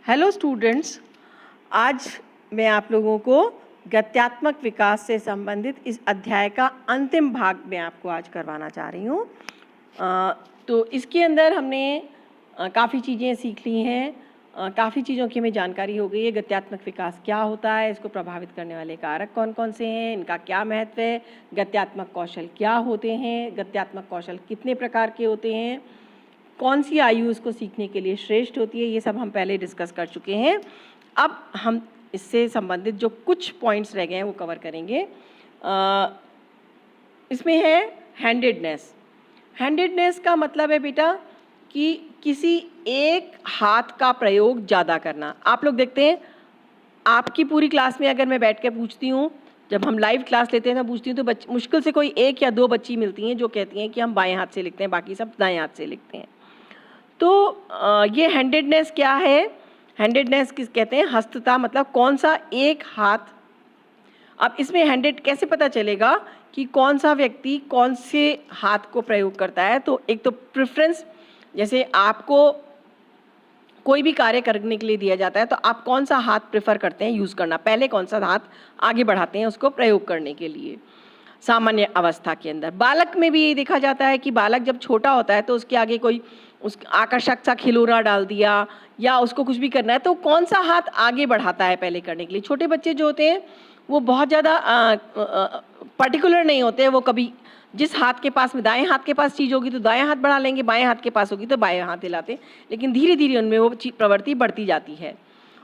Hello students, आज मैं आप लोगों को गत्यात्मक विकास से संबंधित इस अध्याय का अंतिम भाग मैं आपको आज करवाना चाह रही हूँ। तो इसके अंदर हमने काफ़ी चीज़ें सीख ली हैं, काफ़ी चीज़ों की हमें जानकारी हो गई है। गत्यात्मक विकास क्या होता है, इसको प्रभावित करने वाले कारक कौन कौन से हैं, इनका क्या महत्व है, गत्यात्मक कौशल क्या होते हैं, गत्यात्मक कौशल कितने प्रकार के होते हैं, कौन सी आयु उसको सीखने के लिए श्रेष्ठ होती है, ये सब हम पहले डिस्कस कर चुके हैं। अब हम इससे संबंधित जो कुछ पॉइंट्स रह गए हैं वो कवर करेंगे। इसमें है हैंडेडनेस। हैंडेडनेस का मतलब है बेटा कि किसी एक हाथ का प्रयोग ज़्यादा करना। आप लोग देखते हैं, आपकी पूरी क्लास में अगर मैं बैठ कर पूछती हूँ, जब हम लाइव क्लास लेते हैं मैं पूछती हूँ, तो मुश्किल से कोई एक या दो बच्ची मिलती हैं जो कहती हैं कि हम बाएं हाथ से लिखते हैं, बाकी सब दाएं हाथ से लिखते हैं। तो ये हैंडेडनेस क्या है? हैंडेडनेस किस कहते हैं? हस्तता, मतलब कौन सा एक हाथ। अब इसमें हैंडेड कैसे पता चलेगा कि कौन सा व्यक्ति कौन से हाथ को प्रयोग करता है? तो एक तो प्रेफरेंस, जैसे आपको कोई भी कार्य करने के लिए दिया जाता है तो आप कौन सा हाथ प्रेफर करते हैं यूज़ करना, पहले कौन सा हाथ आगे बढ़ाते हैं उसको प्रयोग करने के लिए। सामान्य अवस्था के अंदर बालक में भी ये देखा जाता है कि बालक जब छोटा होता है तो उसके आगे कोई उस आकर्षक सा खिलौना डाल दिया या उसको कुछ भी करना है तो कौन सा हाथ आगे बढ़ाता है पहले करने के लिए। छोटे बच्चे जो होते हैं वो बहुत ज़्यादा पर्टिकुलर नहीं होते हैं, वो कभी जिस हाथ के पास में दाएं हाथ के पास चीज़ होगी तो दाएं हाथ बढ़ा लेंगे, बाएं हाथ के पास होगी तो बाएं हाथ हिलाते हैं, लेकिन धीरे धीरे उनमें वो प्रवृत्ति बढ़ती जाती है।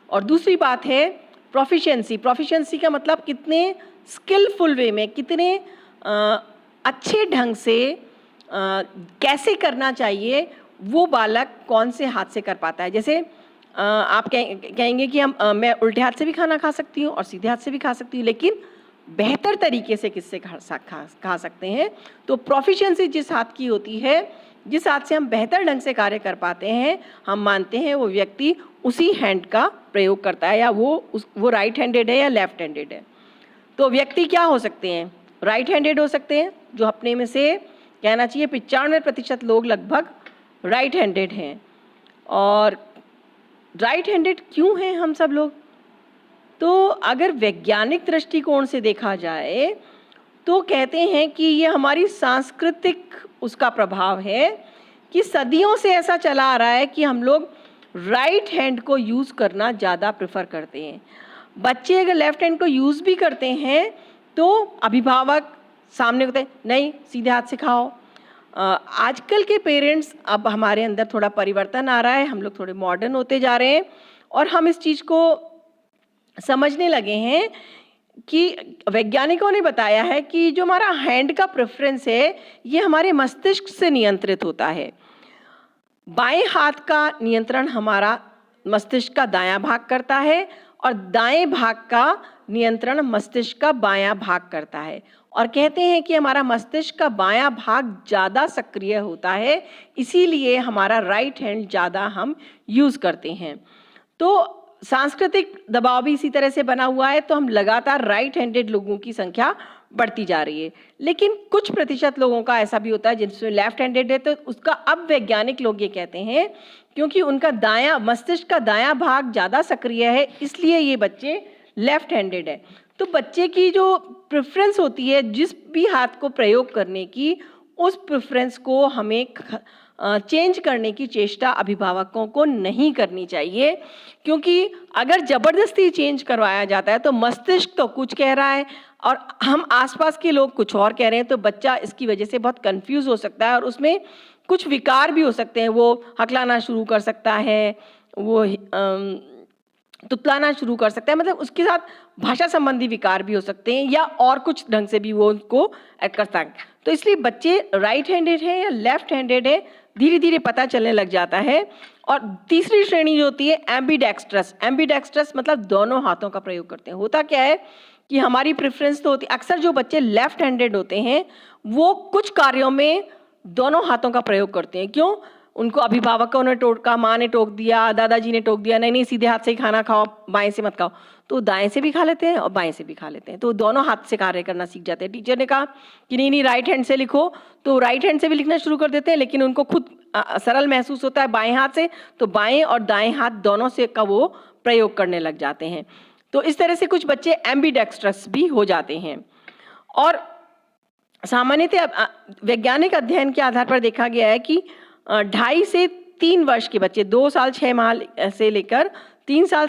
और दूसरी बात है प्रोफिशिएंसी। प्रोफिशिएंसी का मतलब कितने स्किलफुल वे में, कितने अच्छे ढंग से कैसे करना चाहिए वो बालक कौन से हाथ से कर पाता है। जैसे आप कहेंगे कि मैं उल्टे हाथ से भी खाना खा सकती हूँ और सीधे हाथ से भी खा सकती हूँ, लेकिन बेहतर तरीके से किससे खा सकते हैं। तो प्रोफिशिएंसी जिस हाथ की होती है, जिस हाथ से हम बेहतर ढंग से कार्य कर पाते हैं, हम मानते हैं वो व्यक्ति उसी हैंड का प्रयोग करता है, या वो राइट हैंडेड है या लेफ्ट हैंडेड है। तो व्यक्ति क्या हो सकते हैं? राइट हैंडेड हो सकते हैं, जो अपने में से कहना चाहिए 95% लोग लगभग राइट हैंडेड हैं। और राइट हैंडेड क्यों हैं हम सब लोग? तो अगर वैज्ञानिक दृष्टिकोण से देखा जाए तो कहते हैं कि ये हमारी सांस्कृतिक उसका प्रभाव है कि सदियों से ऐसा चला आ रहा है कि हम लोग राइट हैंड को यूज़ करना ज़्यादा प्रेफर करते हैं। बच्चे अगर लेफ्ट हैंड को यूज़ भी करते हैं तो अभिभावक सामने होते हैं, नहीं सीधे हाथ से खाओ। आजकल के पेरेंट्स, अब हमारे अंदर थोड़ा परिवर्तन आ रहा है, हम लोग थोड़े मॉडर्न होते जा रहे हैं और हम इस चीज़ को समझने लगे हैं कि वैज्ञानिकों ने बताया है कि जो हमारा हैंड का प्रेफरेंस है ये हमारे मस्तिष्क से नियंत्रित होता है। बाएं हाथ का नियंत्रण हमारा मस्तिष्क का दायां भाग करता है और दाएं भाग का नियंत्रण मस्तिष्क का बायां भाग करता है। और कहते हैं कि हमारा मस्तिष्क का बायां भाग ज़्यादा सक्रिय होता है, इसीलिए हमारा राइट हैंड ज़्यादा हम यूज़ करते हैं। तो सांस्कृतिक दबाव भी इसी तरह से बना हुआ है, तो हम लगातार राइट हैंडेड लोगों की संख्या बढ़ती जा रही है। लेकिन कुछ प्रतिशत लोगों का ऐसा भी होता है जिनमें लेफ्ट हैंडेड है, तो उसका अब वैज्ञानिक लोग ये कहते हैं क्योंकि उनका दायां मस्तिष्क का दायां भाग ज़्यादा सक्रिय है, इसलिए ये बच्चे लेफ्ट हैंडेड है। तो बच्चे की जो प्रेफरेंस होती है जिस भी हाथ को प्रयोग करने की, उस प्रेफरेंस को हमें चेंज करने की चेष्टा अभिभावकों को नहीं करनी चाहिए, क्योंकि अगर ज़बरदस्ती चेंज करवाया जाता है तो मस्तिष्क तो कुछ कह रहा है और हम आसपास के लोग कुछ और कह रहे हैं, तो बच्चा इसकी वजह से बहुत कंफ्यूज हो सकता है और उसमें कुछ विकार भी हो सकते हैं। वो हकलाना शुरू कर सकता है, वो तुतलाना शुरू कर सकता है, मतलब उसके साथ भाषा संबंधी विकार भी हो सकते हैं या और कुछ ढंग से भी वो उनको कर सकता है। तो इसलिए बच्चे राइट हैंडेड है या लेफ्ट हैंडेड है धीरे धीरे पता चलने लग जाता है। और तीसरी श्रेणी जो होती है एम्बीडेक्स्ट्रस। एम्बीडेक्स्ट्रस मतलब दोनों हाथों का प्रयोग करते हैं। होता क्या है कि हमारी प्रेफरेंस तो होती है, अक्सर जो बच्चे लेफ्ट हैंडेड होते हैं वो कुछ कार्यों में दोनों हाथों का प्रयोग करते हैं। क्यों? उनको अभिभावकों ने टोका, माँ ने टोक दिया, दादाजी ने टोक दिया, नहीं नहीं सीधे हाथ से ही खाना खाओ, बाएं से मत खाओ, तो दाएं से भी खा लेते हैं और बाएं से भी खा लेते हैं, तो दोनों हाथ से कार्य करना सीख जाते हैं। टीचर ने कहा कि नहीं नहीं राइट हैंड से लिखो, तो राइट हैंड से भी लिखना शुरू कर देते हैं, लेकिन उनको खुद सरल महसूस होता है बाएं हाथ से, तो बाएं और दाएं हाथ दोनों से का वो प्रयोग करने लग जाते हैं। तो इस तरह से कुछ बच्चे एम्बीडेक्स्ट्रस भी हो जाते हैं। और सामान्यतः वैज्ञानिक अध्ययन के आधार पर देखा गया है कि 2.5 से 3 वर्ष के बच्चे, 2 साल 6 माह से लेकर 3 साल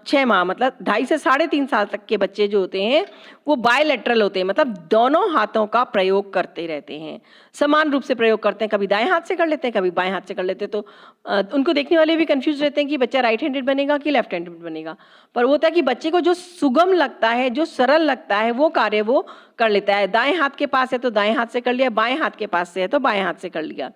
6 माह, मतलब 2.5 से 3.5 साल तक के बच्चे जो होते हैं वो बायलैटरल होते हैं, मतलब दोनों हाथों का प्रयोग करते रहते हैं, समान रूप से प्रयोग करते हैं, कभी दाएं हाथ से कर लेते हैं, कभी बाएं हाथ से कर लेते हैं। तो उनको देखने वाले भी कंफ्यूज रहते हैं कि बच्चा राइट हैंडेड बनेगा कि लेफ्ट हैंडेड बनेगा, पर वो होता है कि बच्चे को जो सुगम लगता है, जो सरल लगता है, वो कार्य वो कर लेता है। दाएं हाथ के पास है तो दाएं हाथ से कर लिया, बाएं हाथ के पास से है तो बाएं हाथ से कर लिया।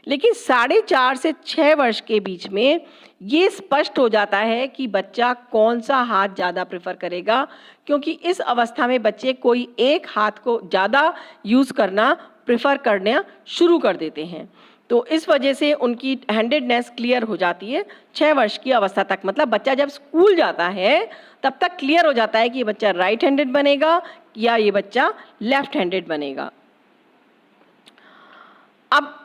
लेकिन 4.5 से 6 वर्ष के बीच में ये स्पष्ट हो जाता है कि बच्चा कौन सा हाथ ज़्यादा प्रेफर करेगा, क्योंकि इस अवस्था में बच्चे कोई एक हाथ को ज़्यादा यूज़ करना प्रेफर करना शुरू कर देते हैं। तो इस वजह से उनकी हैंडेडनेस क्लियर हो जाती है 6 वर्ष की अवस्था तक। मतलब बच्चा जब स्कूल जाता है तब तक क्लियर हो जाता है कि ये बच्चा राइट हैंडेड बनेगा या ये बच्चा लेफ्ट हैंडेड बनेगा। अब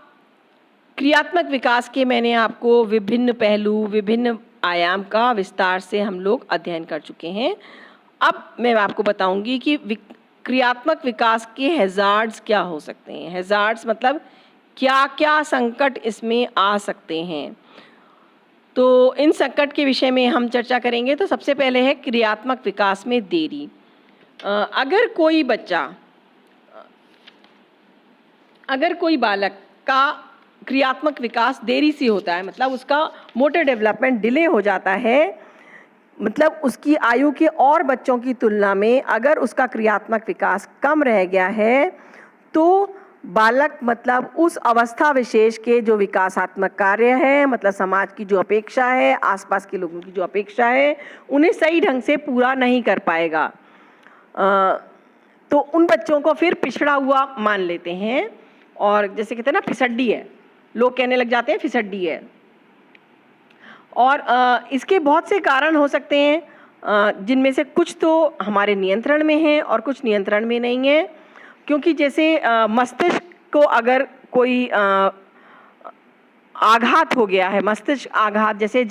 क्रियात्मक विकास के मैंने आपको विभिन्न पहलू, विभिन्न आयाम का विस्तार से हम लोग अध्ययन कर चुके हैं। अब मैं आपको बताऊंगी कि क्रियात्मक विकास के हैजार्ड्स क्या हो सकते हैं। हैजार्ड्स मतलब क्या क्या संकट इसमें आ सकते हैं। तो इन संकट के विषय में हम चर्चा करेंगे। तो सबसे पहले है क्रियात्मक विकास में देरी। अगर कोई बालक का क्रियात्मक विकास देरी से होता है, मतलब उसका मोटर डेवलपमेंट डिले हो जाता है, मतलब उसकी आयु के और बच्चों की तुलना में अगर उसका क्रियात्मक विकास कम रह गया है, तो बालक मतलब उस अवस्था विशेष के जो विकासात्मक कार्य है, मतलब समाज की जो अपेक्षा है, आसपास के लोगों की जो अपेक्षा है, उन्हें सही ढंग से पूरा नहीं कर पाएगा। तो उन बच्चों को फिर पिछड़ा हुआ मान लेते हैं, और जैसे कहते हैं ना फिसड्डी है, लोग कहने लग जाते हैं फिसड्डी है। और इसके बहुत से कारण हो सकते हैं, जिनमें से कुछ तो हमारे नियंत्रण में हैं और कुछ नियंत्रण में नहीं है। क्योंकि जैसे मस्तिष्क को अगर कोई आघात हो गया है, मस्तिष्क आघात, जैसे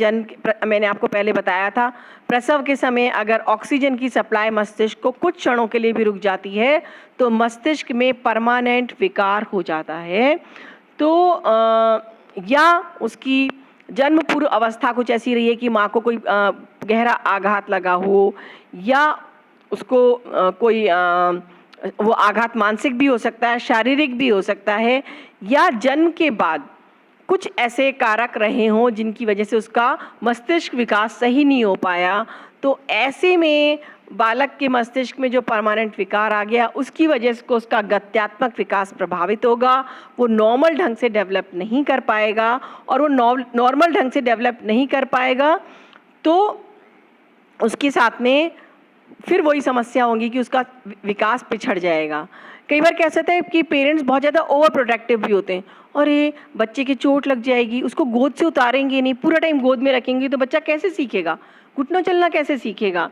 मैंने आपको पहले बताया था, प्रसव के समय अगर ऑक्सीजन की सप्लाई मस्तिष्क को कुछ क्षणों के लिए भी रुक जाती है तो मस्तिष्क में परमानेंट विकार हो जाता है। तो या उसकी जन्म पूर्व अवस्था कुछ ऐसी रही है कि माँ को कोई गहरा आघात लगा हो, या उसको कोई वो आघात मानसिक भी हो सकता है, शारीरिक भी हो सकता है, या जन्म के बाद कुछ ऐसे कारक रहे हों जिनकी वजह से उसका मस्तिष्क विकास सही नहीं हो पाया। तो ऐसे में बालक के मस्तिष्क में जो परमानेंट विकार आ गया, उसकी वजह से उसका गत्यात्मक विकास प्रभावित होगा, वो नॉर्मल ढंग से डेवलप नहीं कर पाएगा। और वो नॉर्मल ढंग से डेवलप नहीं कर पाएगा तो उसके साथ में फिर वही समस्या होगी कि उसका विकास पिछड़ जाएगा। कई बार कैसा होता है कि पेरेंट्स बहुत ज़्यादा ओवर प्रोटेक्टिव भी होते हैं, और ये बच्चे की चोट लग जाएगी, उसको गोद से उतारेंगे नहीं, पूरा टाइम गोद में रखेंगे तो बच्चा कैसे सीखेगा, घुटनों चलना कैसे सीखेगा।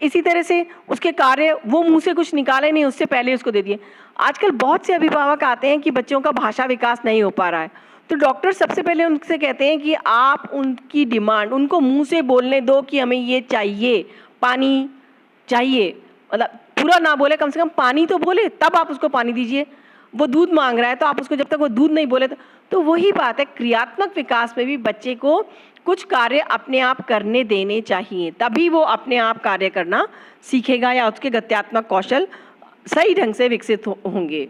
इसी तरह से उसके कार्य, वो मुंह से कुछ निकाले नहीं, उससे पहले उसको दे दिए। आजकल बहुत से अभिभावक आते हैं कि बच्चों का भाषा विकास नहीं हो पा रहा है, तो डॉक्टर सबसे पहले उनसे कहते हैं कि आप उनकी डिमांड, उनको मुंह से बोलने दो कि हमें ये चाहिए, पानी चाहिए, मतलब पूरा ना बोले, कम से कम पानी तो बोले, तब आप उसको पानी दीजिए। वो दूध मांग रहा है तो आप उसको, जब तक वो दूध नहीं बोले तो वही बात है, क्रियात्मक विकास में भी बच्चे को कुछ कार्य अपने आप करने देने चाहिए, तभी वो अपने आप कार्य करना सीखेगा या उसके गत्यात्मक कौशल सही ढंग से विकसित होंगे।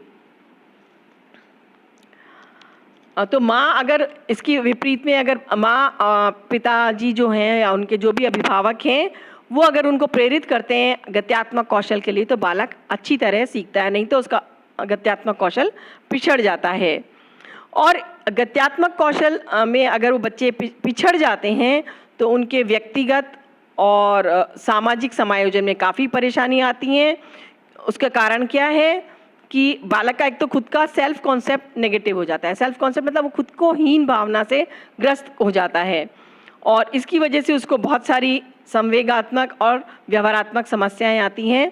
तो माँ, अगर इसकी विपरीत में अगर माँ पिताजी जो हैं या उनके जो भी अभिभावक हैं, वो अगर उनको प्रेरित करते हैं गत्यात्मक कौशल के लिए, तो बालक अच्छी तरह सीखता है, नहीं तो उसका गत्यात्मक कौशल पिछड़ जाता है। और गत्यात्मक कौशल में अगर वो बच्चे पिछड़ जाते हैं तो उनके व्यक्तिगत और सामाजिक समायोजन में काफ़ी परेशानी आती हैं। उसका कारण क्या है कि बालक का एक तो खुद का सेल्फ कॉन्सेप्ट नेगेटिव हो जाता है। सेल्फ कॉन्सेप्ट मतलब वो खुद को हीन भावना से ग्रस्त हो जाता है और इसकी वजह से उसको बहुत सारी संवेगात्मक और व्यवहारात्मक समस्याएं आती हैं।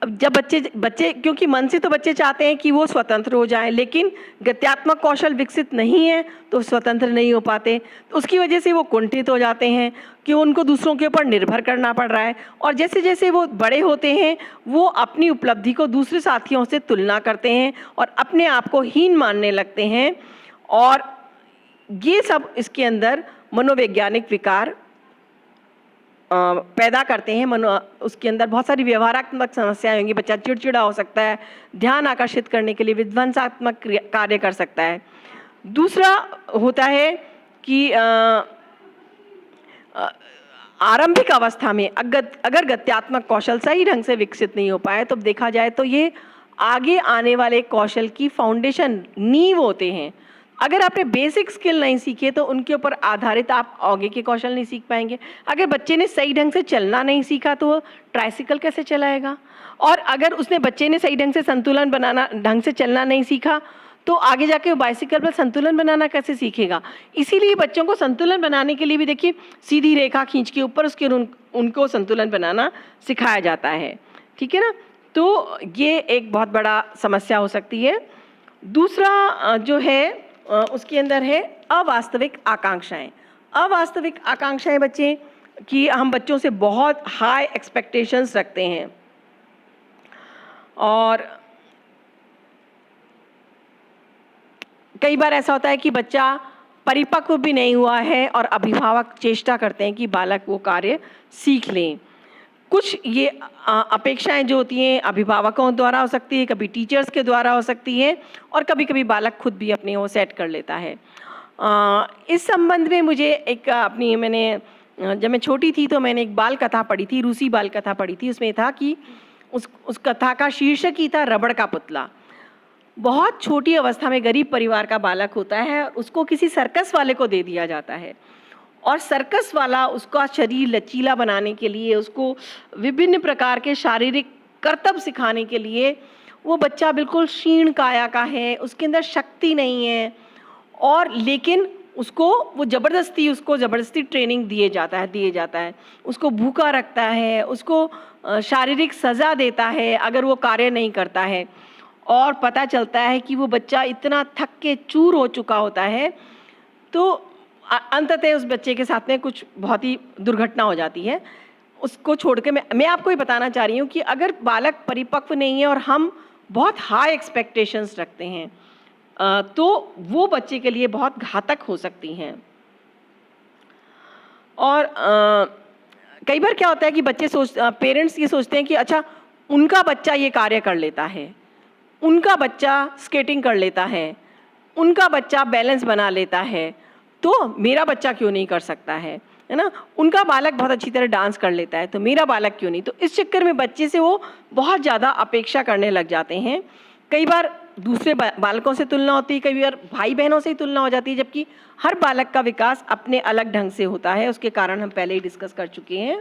जब बच्चे क्योंकि मन से तो बच्चे चाहते हैं कि वो स्वतंत्र हो जाएं, लेकिन गत्यात्मक कौशल विकसित नहीं है तो स्वतंत्र नहीं हो पाते। तो उसकी वजह से वो कुंठित हो जाते हैं कि उनको दूसरों के ऊपर निर्भर करना पड़ रहा है और जैसे जैसे वो बड़े होते हैं वो अपनी उपलब्धि को दूसरे साथियों से तुलना करते हैं और अपने आप को हीन मानने लगते हैं और ये सब इसके अंदर मनोवैज्ञानिक विकार पैदा करते हैं। उसके अंदर बहुत सारी व्यवहारात्मक समस्याएं होंगी। बच्चा चिड़चिड़ा हो सकता है, ध्यान आकर्षित करने के लिए विध्वंसात्मक कार्य कर सकता है। दूसरा होता है कि आरंभिक अवस्था में अगर गत्यात्मक कौशल सही ढंग से विकसित नहीं हो पाए तो देखा जाए तो ये आगे आने वाले कौशल की फाउंडेशन, नींव होते हैं। अगर आपने बेसिक स्किल नहीं सीखे तो उनके ऊपर आधारित आप आगे के कौशल नहीं सीख पाएंगे। अगर बच्चे ने सही ढंग से चलना नहीं सीखा तो वो ट्राइसिकल कैसे चलाएगा, और अगर बच्चे ने सही ढंग से संतुलन बनाना, ढंग से चलना नहीं सीखा तो आगे जाके वो बाइसिकल पर संतुलन बनाना कैसे सीखेगा। इसीलिए बच्चों को संतुलन बनाने के लिए भी देखिए सीधी रेखा खींच के ऊपर उसके उनको संतुलन बनाना सिखाया जाता है, ठीक है ना। तो ये एक बहुत बड़ा समस्या हो सकती है। दूसरा जो है उसके अंदर है अवास्तविक आकांक्षाएं। अवास्तविक आकांक्षाएं बच्चे कि हम बच्चों से बहुत हाई एक्सपेक्टेशंस रखते हैं और कई बार ऐसा होता है कि बच्चा परिपक्व भी नहीं हुआ है और अभिभावक चेष्टा करते हैं कि बालक वो कार्य सीख लें। कुछ ये अपेक्षाएं जो होती हैं अभिभावकों द्वारा हो सकती है, कभी टीचर्स के द्वारा हो सकती है और कभी कभी बालक खुद भी अपने वो सेट कर लेता है। इस संबंध में मुझे एक जब मैं छोटी थी तो मैंने एक बाल कथा पढ़ी थी, रूसी बाल कथा पढ़ी थी। उसमें था कि उस कथा का शीर्षक ही था रबड़ का पुतला। बहुत छोटी अवस्था में गरीब परिवार का बालक होता है और उसको किसी सर्कस वाले को दे दिया जाता है और सर्कस वाला उसका शरीर लचीला बनाने के लिए, उसको विभिन्न प्रकार के शारीरिक करतब सिखाने के लिए, वो बच्चा बिल्कुल क्षीण काया का है, उसके अंदर शक्ति नहीं है और लेकिन वो ज़बरदस्ती ट्रेनिंग दिए जाता है, उसको भूखा रखता है, उसको शारीरिक सज़ा देता है अगर वो कार्य नहीं करता है। और पता चलता है कि वो बच्चा इतना थक के चूर हो चुका होता है तो अंततः उस बच्चे के साथ में कुछ बहुत ही दुर्घटना हो जाती है। उसको छोड़ के मैं आपको ये बताना चाह रही हूँ कि अगर बालक परिपक्व नहीं है और हम बहुत हाई एक्सपेक्टेशंस रखते हैं तो वो बच्चे के लिए बहुत घातक हो सकती हैं। और कई बार क्या होता है कि पेरेंट्स ये सोचते हैं कि अच्छा उनका बच्चा ये कार्य कर लेता है, उनका बच्चा स्केटिंग कर लेता है, उनका बच्चा बैलेंस बना लेता है, तो मेरा बच्चा क्यों नहीं कर सकता है ना। उनका बालक बहुत अच्छी तरह डांस कर लेता है तो मेरा बालक क्यों नहीं। तो इस चक्कर में बच्चे से वो बहुत ज़्यादा अपेक्षा करने लग जाते हैं। कई बार दूसरे बालकों से तुलना होती है, कई बार भाई बहनों से ही तुलना हो जाती है, जबकि हर बालक का विकास अपने अलग ढंग से होता है। उसके कारण हम पहले ही डिस्कस कर चुके हैं।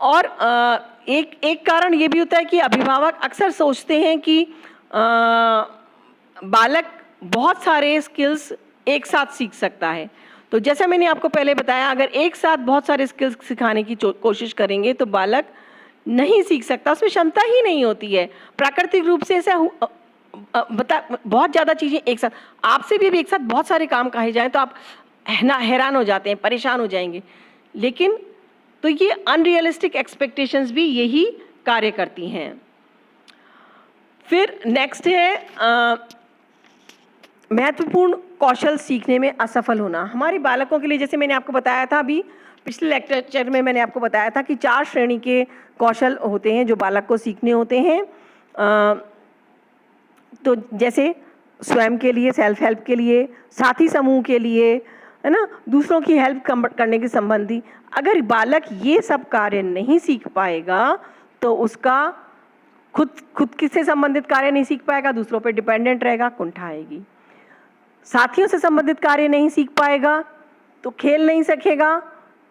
और एक कारण ये भी होता है कि अभिभावक अक्सर सोचते हैं कि बालक बहुत सारे स्किल्स एक साथ सीख सकता है। तो जैसा मैंने आपको पहले बताया, अगर एक साथ बहुत सारे स्किल्स सिखाने की कोशिश करेंगे तो बालक नहीं सीख सकता, उसमें क्षमता ही नहीं होती है। प्राकृतिक रूप से ऐसा बहुत ज़्यादा चीज़ें एक साथ, आपसे भी एक साथ बहुत सारे काम कहे जाएं तो आप हैरान हो जाते हैं, परेशान हो जाएंगे। लेकिन तो ये अनरियलिस्टिक एक्सपेक्टेशंस भी यही कार्य करती हैं। फिर नेक्स्ट है महत्वपूर्ण कौशल सीखने में असफल होना। हमारे बालकों के लिए, जैसे मैंने आपको बताया था अभी पिछले लेक्चर में, मैंने आपको बताया था कि 4 श्रेणी के कौशल होते हैं जो बालक को सीखने होते हैं। तो जैसे स्वयं के लिए, सेल्फ हेल्प के लिए, साथी समूह के लिए, है ना, दूसरों की हेल्प करने के संबंधी। अगर बालक ये सब कार्य नहीं सीख पाएगा तो उसका खुद किससे संबंधित कार्य नहीं सीख पाएगा, दूसरों पर डिपेंडेंट रहेगा, कुंठा आएगी। साथियों से संबंधित कार्य नहीं सीख पाएगा तो खेल नहीं सकेगा,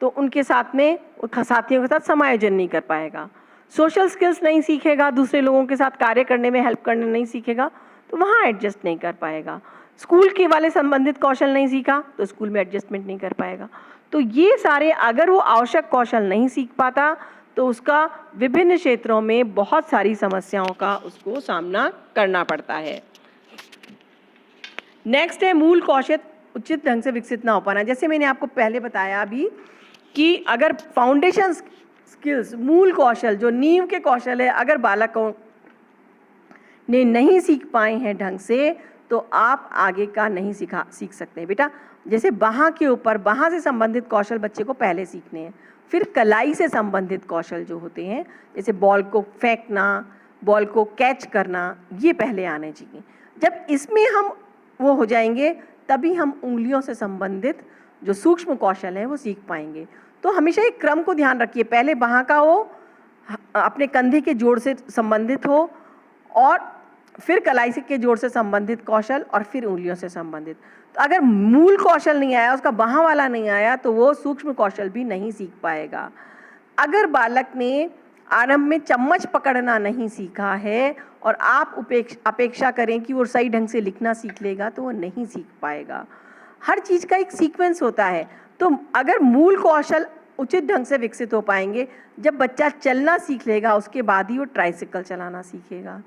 तो उनके साथ में साथियों के साथ समायोजन नहीं कर पाएगा, सोशल स्किल्स नहीं सीखेगा, दूसरे लोगों के साथ कार्य करने में हेल्प करना नहीं सीखेगा तो वहाँ एडजस्ट नहीं कर पाएगा। स्कूल के वाले संबंधित कौशल नहीं सीखा तो स्कूल में एडजस्टमेंट नहीं कर पाएगा। तो ये सारे अगर वो आवश्यक कौशल नहीं सीख पाता तो उसका विभिन्न क्षेत्रों में बहुत सारी समस्याओं का उसको सामना करना पड़ता है। नेक्स्ट है मूल कौशल उचित ढंग से विकसित ना हो पाना। जैसे मैंने आपको पहले बताया अभी कि अगर फाउंडेशन स्किल्स, मूल कौशल जो नींव के कौशल है, अगर बालकों ने नहीं सीख पाए हैं ढंग से तो आप आगे का नहीं सीख सकते हैं बेटा। जैसे बाहाँ के ऊपर, बाहाँ से संबंधित कौशल बच्चे को पहले सीखने हैं, फिर कलाई से संबंधित कौशल जो होते हैं जैसे बॉल को फेंकना, बॉल को कैच करना, ये पहले आने चाहिए। जब इसमें हम वो हो जाएंगे तभी हम उंगलियों से संबंधित जो सूक्ष्म कौशल है वो सीख पाएंगे। तो हमेशा एक क्रम को ध्यान रखिए, पहले बाहाँ का हो, अपने कंधे के जोड़ से संबंधित हो, और फिर कलाई के जोड़ से संबंधित कौशल, और फिर उंगलियों से संबंधित। तो अगर मूल कौशल नहीं आया, उसका बाहाँ वाला नहीं आया, तो वो सूक्ष्म कौशल भी नहीं सीख पाएगा। अगर बालक ने आरंभ में चम्मच पकड़ना नहीं सीखा है और आप अपेक्षा करें कि वो सही ढंग से लिखना सीख लेगा तो वो नहीं सीख पाएगा। हर चीज़ का एक सीक्वेंस होता है। तो अगर मूल कौशल उचित ढंग से विकसित हो पाएंगे, जब बच्चा चलना सीख लेगा उसके बाद ही वो ट्राइसिकल चलाना सीखेगा,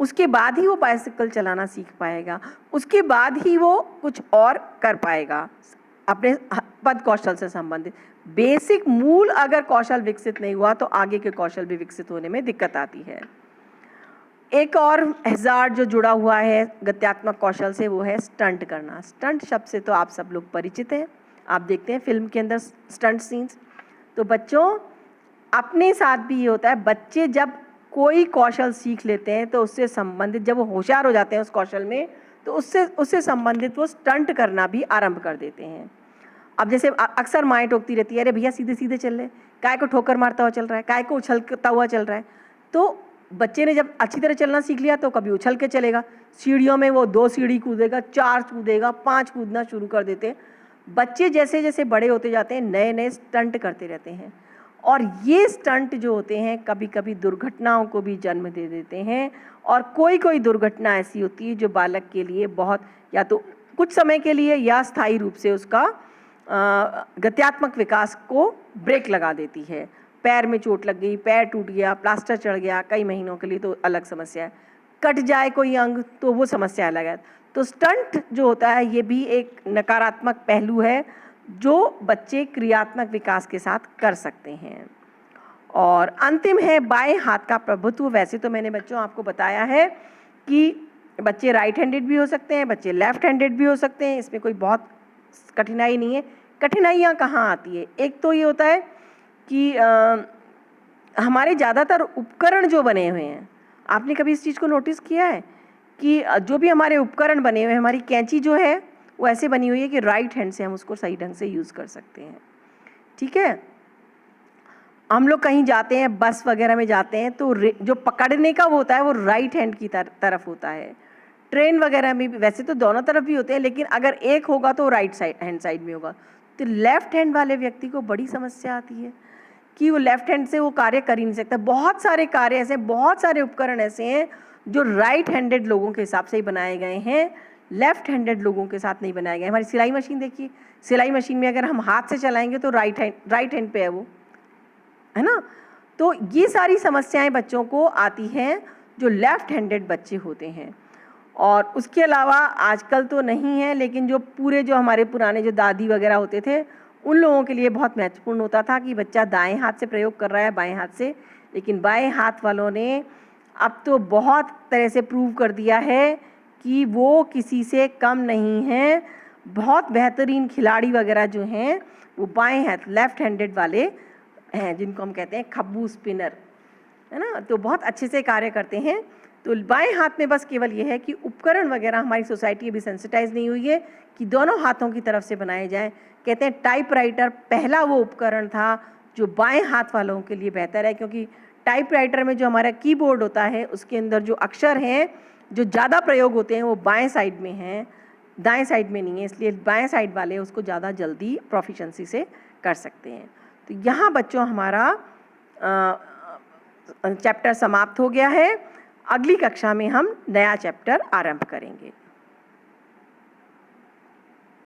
उसके बाद ही वो बाइसिकल चलाना सीख पाएगा, उसके बाद ही वो कुछ और कर पाएगा अपने पद कौशल से संबंधित। बेसिक मूल अगर कौशल विकसित नहीं हुआ तो आगे के कौशल भी विकसित होने में दिक्कत आती है। एक और हैजार्ड जो जुड़ा हुआ है गत्यात्मक कौशल से वो है स्टंट करना। स्टंट शब्द से तो आप सब लोग परिचित हैं, आप देखते हैं फिल्म के अंदर स्टंट सीन्स। तो बच्चों अपने साथ भी ये होता है, बच्चे जब कोई कौशल सीख लेते हैं तो उससे संबंधित, जब वो होशियार हो जाते हैं उस कौशल में, तो उससे संबंधित वो स्टंट करना भी आरंभ कर देते हैं। अब जैसे अक्सर माएँ टोकती रहती है, अरे भैया सीधे सीधे चल रहे, काय को ठोकर मारता हुआ चल रहा है, काय को उछलता हुआ चल रहा है। तो बच्चे ने जब अच्छी तरह चलना सीख लिया तो कभी उछल के चलेगा, सीढ़ियों में वो 2 सीढ़ी कूदेगा, 4 कूदेगा, 5 कूदना शुरू कर देते हैं। बच्चे जैसे जैसे बड़े होते जाते हैं नए नए स्टंट करते रहते हैं, और ये स्टंट जो होते हैं कभी कभी दुर्घटनाओं को भी जन्म दे देते हैं। और कोई कोई दुर्घटना ऐसी होती है जो बालक के लिए बहुत, या तो कुछ समय के लिए या स्थायी रूप से उसका गत्यात्मक विकास को ब्रेक लगा देती है। पैर में चोट लग गई, पैर टूट गया, प्लास्टर चढ़ गया कई महीनों के लिए तो अलग समस्या है, कट जाए कोई अंग तो वो समस्या अलग है। तो स्टंट जो होता है ये भी एक नकारात्मक पहलू है जो बच्चे क्रियात्मक विकास के साथ कर सकते हैं। और अंतिम है बाएं हाथ का प्रभुत्व। वैसे तो मैंने बच्चों आपको बताया है कि बच्चे राइट हैंडेड भी हो सकते हैं, बच्चे लेफ्ट हैंडेड भी हो सकते हैं, इसमें कोई बहुत कठिनाई नहीं है। कठिनाइयाँ कहाँ आती है, एक तो ये होता है कि हमारे ज़्यादातर उपकरण जो बने हुए हैं, आपने कभी इस चीज़ को नोटिस किया है कि जो भी हमारे उपकरण बने हुए हैं, हमारी कैंची जो है वो ऐसे बनी हुई है कि राइट हैंड से हम उसको सही ढंग से यूज़ कर सकते हैं। ठीक है, हम लोग कहीं जाते हैं, बस वगैरह में जाते हैं, तो जो पकड़ने का वो होता है वो राइट हैंड की तरफ होता है। ट्रेन वगैरह में भी वैसे तो दोनों तरफ भी होते हैं, लेकिन अगर एक होगा तो राइट हैंड साइड में होगा। तो लेफ्ट हैंड वाले व्यक्ति को बड़ी समस्या आती है कि वो लेफ्ट हैंड से वो कार्य कर ही नहीं सकता। बहुत सारे कार्य ऐसे, बहुत सारे उपकरण ऐसे हैं जो राइट हैंडेड लोगों के हिसाब से ही बनाए गए हैं, लेफ्ट हैंडेड लोगों के साथ नहीं बनाए गए। हमारी सिलाई मशीन देखिए, सिलाई मशीन में अगर हम हाथ से चलाएंगे तो राइट हैंड पे है वो, है ना। तो ये सारी समस्याएं बच्चों को आती हैं जो लेफ्ट हैंडेड बच्चे होते हैं। और उसके अलावा आजकल तो नहीं है, लेकिन जो हमारे पुराने जो दादी वगैरह होते थे उन लोगों के लिए बहुत महत्वपूर्ण होता था कि बच्चा दाएं हाथ से प्रयोग कर रहा है बाएं हाथ से। लेकिन बाएं हाथ वालों ने अब तो बहुत तरह से प्रूव कर दिया है कि वो किसी से कम नहीं है। बहुत बेहतरीन खिलाड़ी वगैरह जो हैं वो बाएं हाथ लेफ्ट हैंडेड वाले हैं, जिनको हम कहते हैं खब्बू स्पिनर, है ना। तो बहुत अच्छे से कार्य करते हैं। तो बाएं हाथ में बस केवल ये है कि उपकरण वगैरह हमारी सोसाइटी अभी सेंसिटाइज नहीं हुई है कि दोनों हाथों की तरफ से बनाए जाएं। कहते हैं टाइपराइटर पहला वो उपकरण था जो बाएं हाथ वालों के लिए बेहतर है, क्योंकि टाइपराइटर में जो हमारा कीबोर्ड होता है उसके अंदर जो अक्षर हैं जो ज़्यादा प्रयोग होते हैं वो बाएं साइड में हैं, दाएं साइड में नहीं है। इसलिए बाएं साइड वाले उसको ज़्यादा जल्दी प्रोफिशिएंसी से कर सकते हैं। तो यहाँ बच्चों हमारा चैप्टर समाप्त हो गया है। अगली कक्षा में हम नया चैप्टर आरंभ करेंगे।